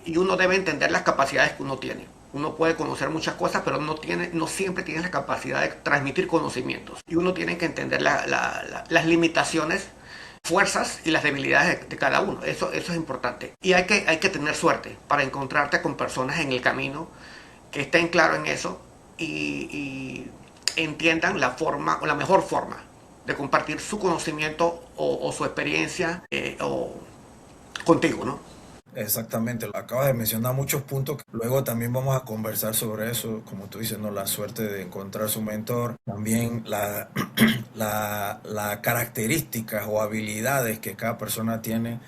S3: Y uno debe entender las capacidades que uno tiene. Uno puede conocer muchas cosas, pero no siempre tiene la capacidad de transmitir conocimientos. Y uno tiene que entender las limitaciones, fuerzas y las debilidades de cada uno. Eso es importante. Y hay que tener suerte para encontrarte con personas en el camino que estén claros en eso y entiendan la forma o la mejor forma de compartir su conocimiento o su experiencia contigo, ¿no?
S1: Exactamente, acabas de mencionar muchos puntos. Luego también vamos a conversar sobre eso, como tú dices, ¿no? La suerte de encontrar su mentor, también la características o habilidades que cada persona tiene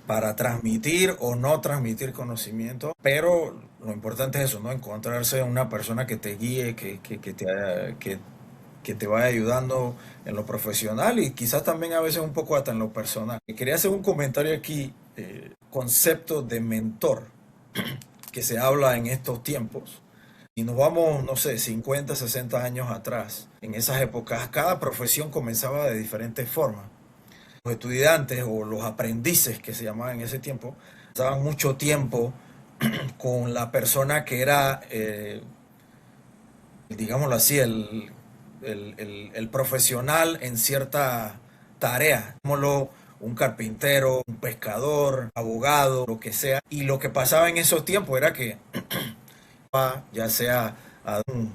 S1: para transmitir o no transmitir conocimiento, pero lo importante es eso, ¿no? Encontrarse una persona que te guíe, que te vaya ayudando en lo profesional y quizás también a veces un poco hasta en lo personal. Y quería hacer un comentario aquí, concepto de mentor que se habla en estos tiempos. Y nos vamos, no sé, 50, 60 años atrás. En esas épocas, cada profesión comenzaba de diferentes formas. Los estudiantes o los aprendices que se llamaban en ese tiempo, pasaban mucho tiempo con la persona que era, digámoslo así, el profesional en cierta tarea, como un carpintero, un pescador, abogado, lo que sea. Y lo que pasaba en esos tiempos era que, ya sea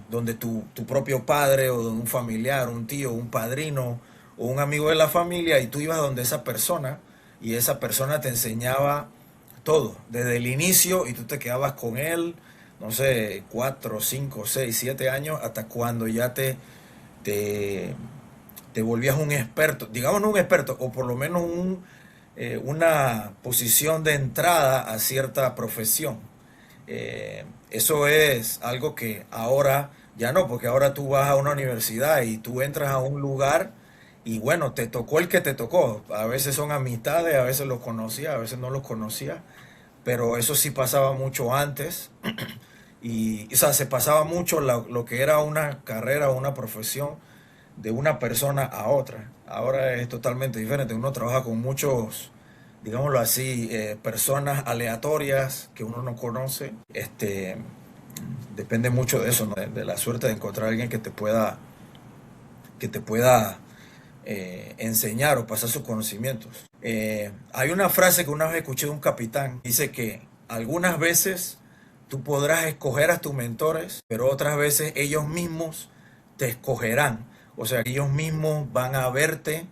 S1: donde tu propio padre o de un familiar, un tío, un padrino o un amigo de la familia, y tú ibas donde esa persona y esa persona te enseñaba todo, desde el inicio, y tú te quedabas con él, no sé, 4, 5, 6, 7 años, hasta cuando ya te te volvías un experto, digamos no un experto, o por lo menos una posición de entrada a cierta profesión. Eso es algo que ahora ya no, porque ahora tú vas a una universidad y tú entras a un lugar y bueno, te tocó el que te tocó. A veces son amistades, a veces los conocía, a veces no los conocía, pero eso sí pasaba mucho antes. Y, o sea, se pasaba mucho lo que era una carrera o una profesión de una persona a otra. Ahora es totalmente diferente. Uno trabaja con muchos, digámoslo así, personas aleatorias que uno no conoce. Depende mucho de eso, ¿no? De la suerte de encontrar a alguien que te pueda enseñar o pasar sus conocimientos. Hay una frase que una vez escuché de un capitán, dice que algunas veces tú podrás escoger a tus mentores, pero otras veces ellos mismos te escogerán. O sea, ellos mismos van a verte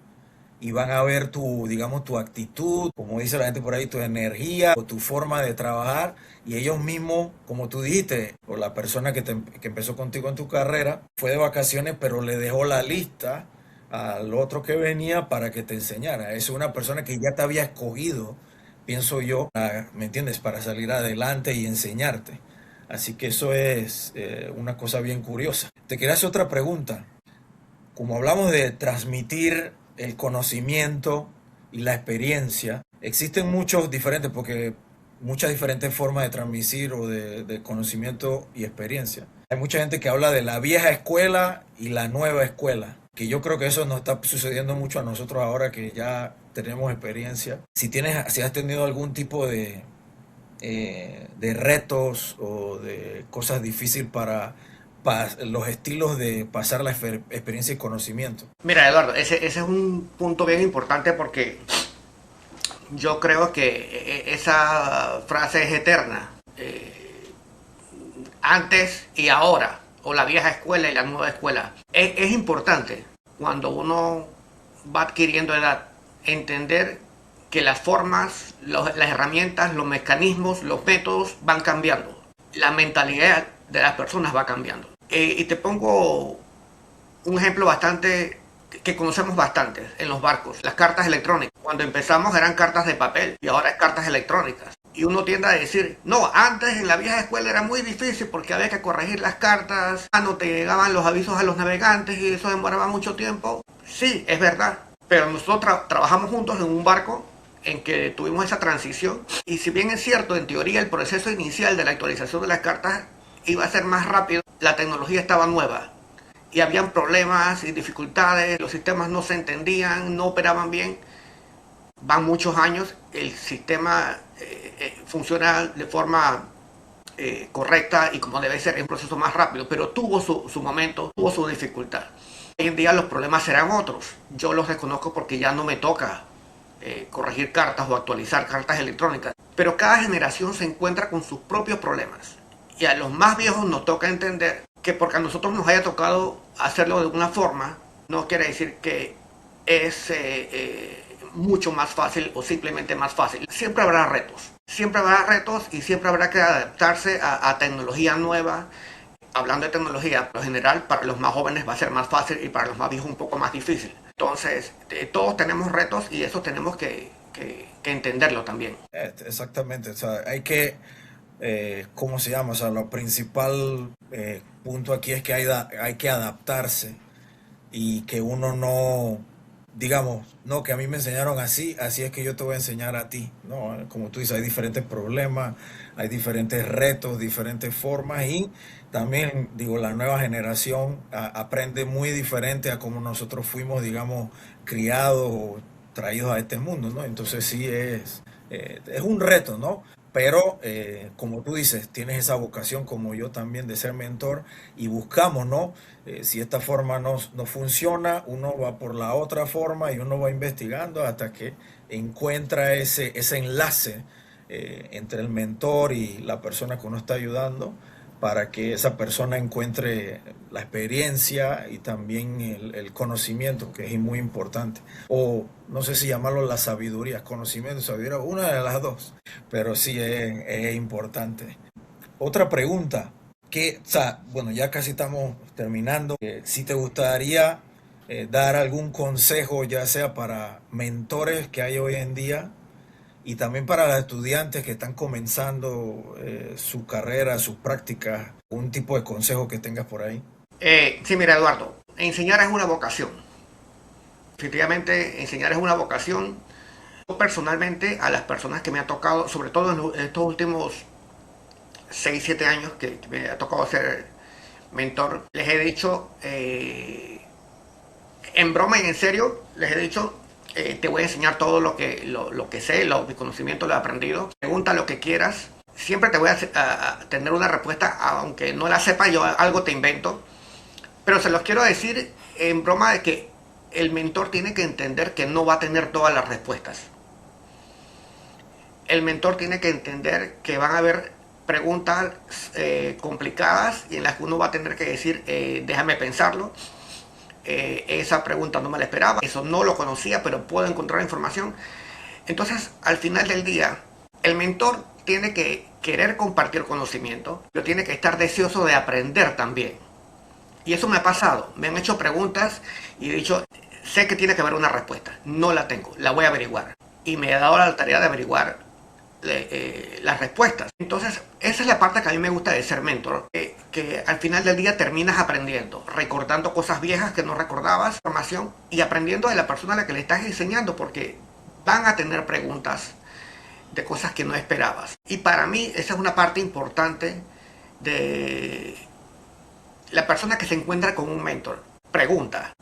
S1: y van a ver tu, digamos, tu actitud, como dice la gente por ahí, tu energía o tu forma de trabajar, y ellos mismos, como tú dijiste, o la persona que empezó contigo en tu carrera, fue de vacaciones, pero le dejó la lista al otro que venía para que te enseñara. Es una persona que ya te había escogido, pienso yo, ¿me entiendes? Para salir adelante y enseñarte. Así que eso es una cosa bien curiosa. Te quería hacer otra pregunta. Como hablamos de transmitir el conocimiento y la experiencia, existen muchas diferentes formas de transmitir o de conocimiento y experiencia. Hay mucha gente que habla de la vieja escuela y la nueva escuela, que yo creo que eso nos está sucediendo mucho a nosotros ahora que ya tenemos experiencia. Si has tenido algún tipo de retos o de cosas difíciles para los estilos de pasar la experiencia y conocimiento.
S3: Mira, Eduardo, ese es un punto bien importante porque yo creo que esa frase es eterna. Antes y ahora, o la vieja escuela y la nueva escuela. Es importante cuando uno va adquiriendo edad entender que las formas, las herramientas, los mecanismos, los métodos van cambiando. La mentalidad de las personas va cambiando. Y te pongo un ejemplo que conocemos bastante en los barcos, las cartas electrónicas. Cuando empezamos eran cartas de papel y ahora es cartas electrónicas. Y uno tiende a decir, no, antes en la vieja escuela era muy difícil porque había que corregir las cartas, no te llegaban los avisos a los navegantes y eso demoraba mucho tiempo. Sí, es verdad, pero nosotros trabajamos juntos en un barco en que tuvimos esa transición y si bien es cierto, en teoría el proceso inicial de la actualización de las cartas iba a ser más rápido, la tecnología estaba nueva y habían problemas y dificultades, los sistemas no se entendían, no operaban bien. Van muchos años, el sistema funciona de forma correcta y como debe ser, es un proceso más rápido, pero tuvo su momento, tuvo su dificultad. Hoy en día los problemas serán otros. Yo los desconozco porque ya no me toca corregir cartas o actualizar cartas electrónicas. Pero cada generación se encuentra con sus propios problemas. Y a los más viejos nos toca entender que porque a nosotros nos haya tocado hacerlo de una forma, no quiere decir que es mucho más fácil o simplemente más fácil. Siempre habrá retos. Siempre habrá retos y siempre habrá que adaptarse a tecnología nueva. Hablando de tecnología, por lo general, para los más jóvenes va a ser más fácil y para los más viejos un poco más difícil. Entonces, todos tenemos retos y eso tenemos que entenderlo también.
S1: Exactamente, o sea, hay que, ¿cómo se llama? O sea, lo principal punto aquí es que hay que adaptarse y que uno no, digamos, no, que a mí me enseñaron así es que yo te voy a enseñar a ti, ¿no? Como tú dices, hay diferentes problemas, hay diferentes retos, diferentes formas y también, digo, la nueva generación aprende muy diferente a como nosotros fuimos, digamos, criados o traídos a este mundo, ¿no? Entonces sí es un reto, ¿no? Pero como tú dices, tienes esa vocación como yo también de ser mentor y buscamos, ¿no? Si esta forma no funciona, uno va por la otra forma y uno va investigando hasta que encuentra ese enlace entre el mentor y la persona que uno está ayudando para que esa persona encuentre la experiencia y también el conocimiento, que es muy importante. O no sé si llamarlo la sabiduría, conocimiento, sabiduría, una de las dos, pero sí es importante. Otra pregunta, o sea, bueno, ya casi estamos terminando. Si te gustaría dar algún consejo, ya sea para mentores que hay hoy en día y también para los estudiantes que están comenzando su carrera, sus prácticas, un tipo de consejo que tengas por ahí.
S3: Sí, mira, Eduardo, enseñar es una vocación. Definitivamente, enseñar es una vocación. Yo personalmente, a las personas que me ha tocado, sobre todo en estos últimos 6 7 años que me ha tocado ser mentor, les he dicho, en broma y en serio, les he dicho, te voy a enseñar todo lo que sé, mi conocimiento lo he aprendido. Pregunta lo que quieras. Siempre te voy a tener una respuesta, aunque no la sepa, yo algo te invento. Pero se los quiero decir en broma de que el mentor tiene que entender que no va a tener todas las respuestas. El mentor tiene que entender que van a haber preguntas complicadas y en las que uno va a tener que decir, déjame pensarlo. Esa pregunta no me la esperaba, eso no lo conocía, pero puedo encontrar información. Entonces, al final del día, el mentor tiene que querer compartir conocimiento, pero tiene que estar deseoso de aprender también. Y eso me ha pasado. Me han hecho preguntas y he dicho, sé que tiene que haber una respuesta. No la tengo, la voy a averiguar. Y me he dado la tarea de averiguar las respuestas. Entonces, esa es la parte que a mí me gusta de ser mentor, que al final del día terminas aprendiendo, recordando cosas viejas que no recordabas, información, y aprendiendo de la persona a la que le estás enseñando, porque van a tener preguntas de cosas que no esperabas. Y para mí esa es una parte importante de la persona que se encuentra con un mentor. Pregunta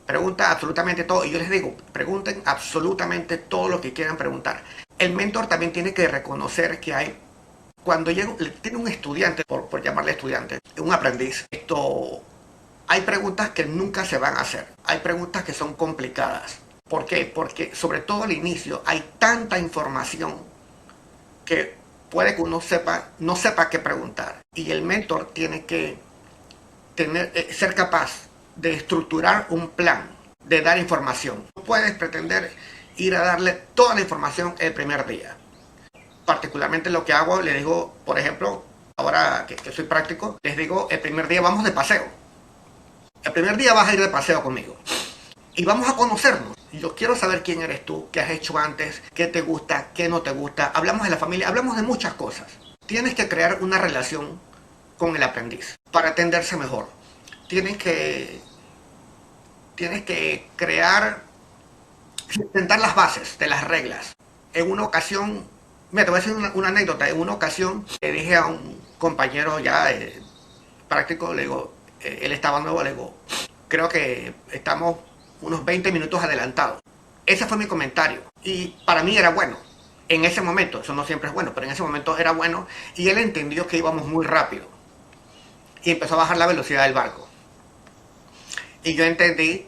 S3: absolutamente todo. Y yo les digo, pregunten absolutamente todo lo que quieran preguntar. El mentor también tiene que reconocer que hay, cuando tiene un estudiante, por llamarle estudiante, un aprendiz, hay preguntas que nunca se van a hacer. Hay preguntas que son complicadas. ¿Por qué? Porque sobre todo al inicio hay tanta información que puede que uno no sepa qué preguntar. Y el mentor tiene que ser capaz de estructurar un plan, de dar información. No puedes pretender ir a darle toda la información el primer día. Particularmente lo que hago, le digo, por ejemplo, ahora que soy práctico, les digo, el primer día vamos de paseo. El primer día vas a ir de paseo conmigo. Y vamos a conocernos. Yo quiero saber quién eres tú, qué has hecho antes, qué te gusta, qué no te gusta. Hablamos de la familia, hablamos de muchas cosas. Tienes que crear una relación con el aprendiz para atenderse mejor. Tienes que sentar las bases de las reglas. En una ocasión, mira, te voy a decir una anécdota. En una ocasión le dije a un compañero ya práctico, le digo, él estaba nuevo, le digo, creo que estamos unos 20 minutos adelantados. Ese fue mi comentario y para mí era bueno. En ese momento, eso no siempre es bueno, pero en ese momento era bueno y él entendió que íbamos muy rápido y empezó a bajar la velocidad del barco. Y yo entendí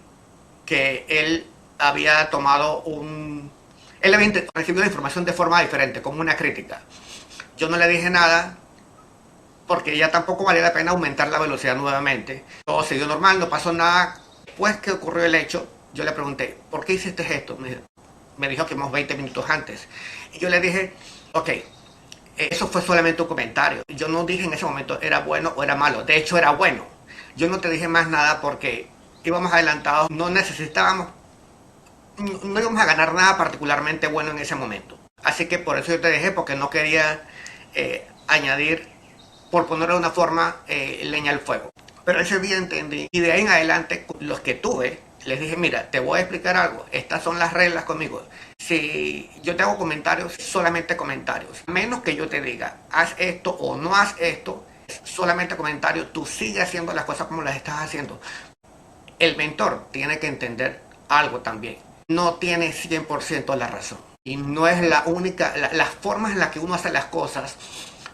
S3: que él había él había recibido la información de forma diferente, como una crítica. Yo no le dije nada porque ya tampoco valía la pena aumentar la velocidad nuevamente. Todo siguió normal, no pasó nada. Después que ocurrió el hecho, yo le pregunté, ¿por qué hiciste esto? Me dijo que unos 20 minutos antes. Y yo le dije, ok, eso fue solamente un comentario. Yo no dije en ese momento era bueno o era malo. De hecho, era bueno. Yo no te dije más nada porque íbamos adelantados, no íbamos a ganar nada particularmente bueno en ese momento. Así que por eso yo te dejé, porque no quería añadir, por ponerlo de una forma, leña al fuego. Pero ese día entendí y de ahí en adelante los que tuve, les dije, mira, te voy a explicar algo, estas son las reglas conmigo. Si yo te hago comentarios, solamente comentarios. A menos que yo te diga, haz esto o no haz esto, solamente comentarios, tú sigues haciendo las cosas como las estás haciendo. El mentor tiene que entender algo también. No tiene 100% la razón. Y no es la única, las formas en las que uno hace las cosas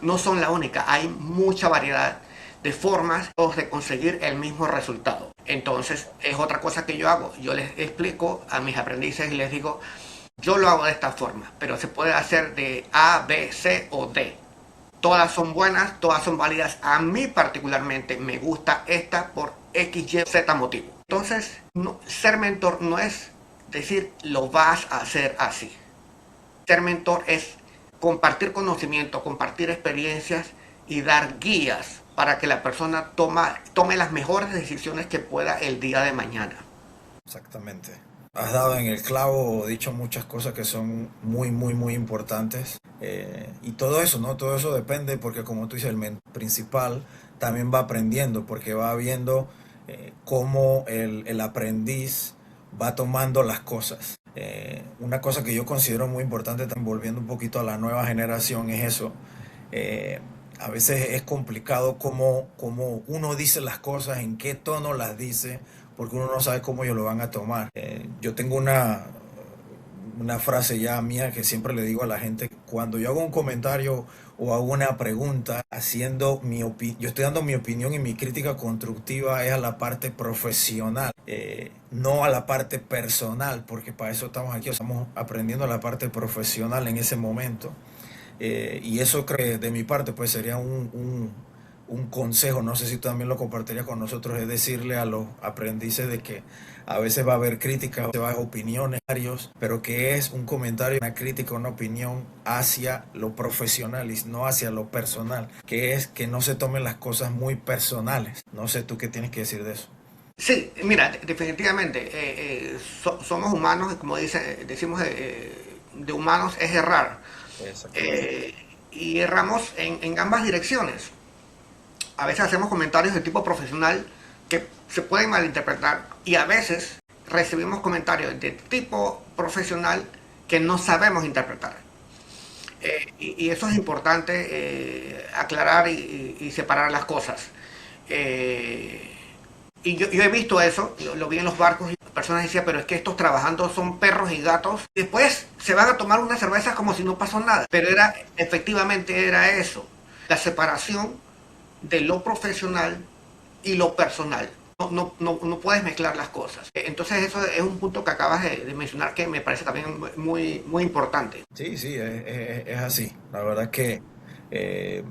S3: no son la única. Hay mucha variedad de formas de conseguir el mismo resultado. Entonces es otra cosa que yo hago. Yo les explico a mis aprendices y les digo, yo lo hago de esta forma, pero se puede hacer de A, B, C o D. Todas son buenas, todas son válidas. A mí particularmente me gusta esta por X, Y, Z motivo. Entonces, ser mentor no es decir, lo vas a hacer así. Ser mentor es compartir conocimiento, compartir experiencias y dar guías para que la persona tome las mejores decisiones que pueda el día de mañana.
S1: Exactamente. Has dado en el clavo, dicho muchas cosas que son muy, muy, muy importantes. Y todo eso, ¿no? Todo eso depende porque como tú dices, el mentor principal también va aprendiendo porque va viendo cómo el aprendiz va tomando las cosas. Una cosa que yo considero muy importante, también volviendo un poquito a la nueva generación, es eso. Eh, a veces es complicado cómo uno dice las cosas, en qué tono las dice, porque uno no sabe cómo ellos lo van a tomar. Yo tengo una frase ya mía que siempre le digo a la gente, cuando yo hago un comentario o hago una pregunta, yo estoy dando mi opinión y mi crítica constructiva es a la parte profesional, no a la parte personal, porque para eso estamos aquí, estamos aprendiendo la parte profesional en ese momento. Y eso creo que de mi parte pues sería un consejo, no sé si tú también lo compartirías con nosotros, es decirle a los aprendices de que a veces va a haber críticas, va a haber opiniones, pero que es un comentario, una crítica, una opinión hacia lo profesional y no hacia lo personal, que es que no se tomen las cosas muy personales. No sé tú qué tienes que decir de eso.
S3: Sí, mira, definitivamente, somos humanos y como decimos de humanos es errar.
S1: Exactamente.
S3: Y erramos en ambas direcciones. A veces hacemos comentarios de tipo profesional que se pueden malinterpretar y a veces recibimos comentarios de tipo profesional que no sabemos interpretar. Y eso es importante aclarar y separar las cosas. Eh, y yo he visto eso, lo vi en los barcos y personas decían, pero es que estos trabajando son perros y gatos. Después se van a tomar una cerveza como si no pasó nada. Pero efectivamente era eso, la separación de lo profesional y lo personal. No puedes mezclar las cosas. Entonces eso es un punto que acabas de mencionar que me parece también muy, muy importante.
S1: Sí, sí, es así. La verdad que, eh,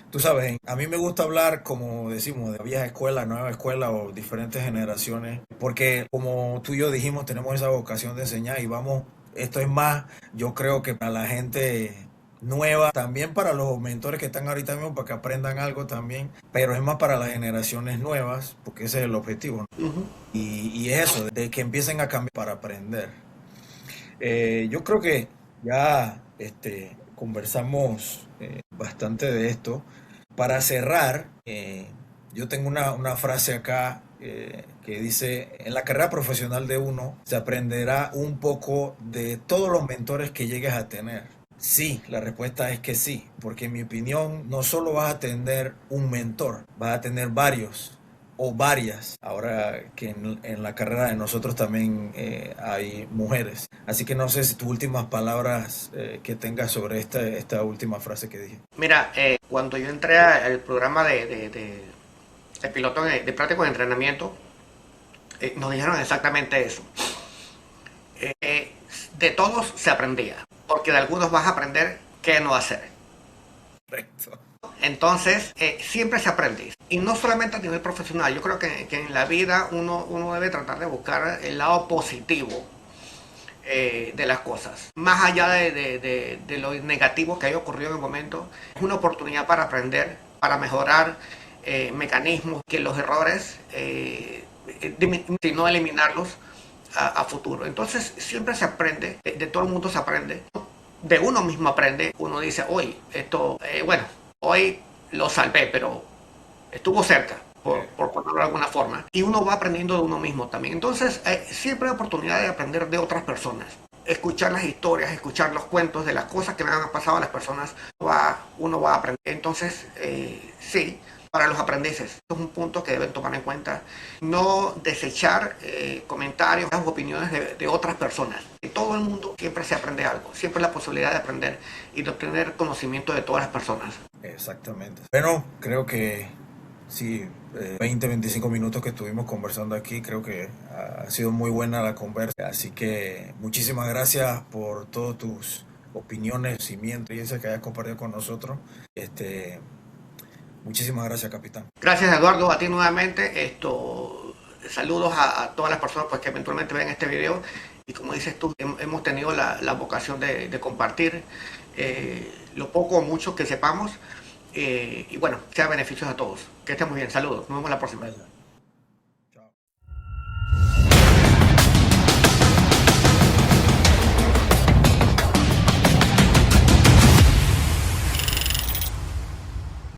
S1: tú sabes, a mí me gusta hablar, como decimos, de vieja escuela, nueva escuela o diferentes generaciones, porque como tú y yo dijimos, tenemos esa vocación de enseñar y vamos, esto es más, yo creo que para la gente nueva, también para los mentores que están ahorita mismo, para que aprendan algo también, pero es más para las generaciones nuevas, porque ese es el objetivo, ¿no?
S3: Uh -huh.
S1: Y es eso, de que empiecen a cambiar para aprender. Yo creo que ya conversamos bastante de esto. Para cerrar, yo tengo una frase acá que dice, en la carrera profesional de uno se aprenderá un poco de todos los mentores que llegues a tener. Sí, la respuesta es que sí, porque en mi opinión no solo vas a tener un mentor, vas a tener varios o varias, ahora que en la carrera de nosotros también hay mujeres. Así que no sé si tus últimas palabras que tengas sobre esta última frase que dije.
S3: Mira, cuando yo entré al programa de piloto de práctico de entrenamiento, nos dijeron exactamente eso. De todos se aprendía, porque de algunos vas a aprender qué no hacer.
S1: Correcto.
S3: Entonces, siempre se aprende. Y no solamente a nivel profesional, yo creo que en la vida uno debe tratar de buscar el lado positivo de las cosas. Más allá de lo negativo que haya ocurrido en el momento, es una oportunidad para aprender, para mejorar mecanismos, que los errores, sino eliminarlos a futuro. Entonces, siempre se aprende, de todo el mundo se aprende. De uno mismo aprende, uno dice, hoy, bueno, hoy lo salvé, pero estuvo cerca, por ponerlo de alguna forma. Y uno va aprendiendo de uno mismo también. Entonces, siempre hay oportunidad de aprender de otras personas. Escuchar las historias, escuchar los cuentos de las cosas que me han pasado a las personas, uno va a aprender. Entonces, sí, para los aprendices, esto es un punto que deben tomar en cuenta. No desechar comentarios o opiniones de otras personas. De todo el mundo siempre se aprende algo. Siempre la posibilidad de aprender y de obtener conocimiento de todas las personas.
S1: Exactamente. Bueno, creo que sí, 25 minutos que estuvimos conversando aquí, creo que ha sido muy buena la conversa. Así que muchísimas gracias por todas tus opiniones, conocimientos y eso que hayas compartido con nosotros. Muchísimas gracias, capitán.
S3: Gracias, Eduardo, a ti nuevamente. Saludos a todas las personas pues, que eventualmente ven este video. Y como dices tú, hemos tenido la vocación de compartir lo poco o mucho que sepamos. Y bueno, sea beneficios a todos. Que estén muy bien. Saludos. Nos vemos la próxima.
S1: Gracias.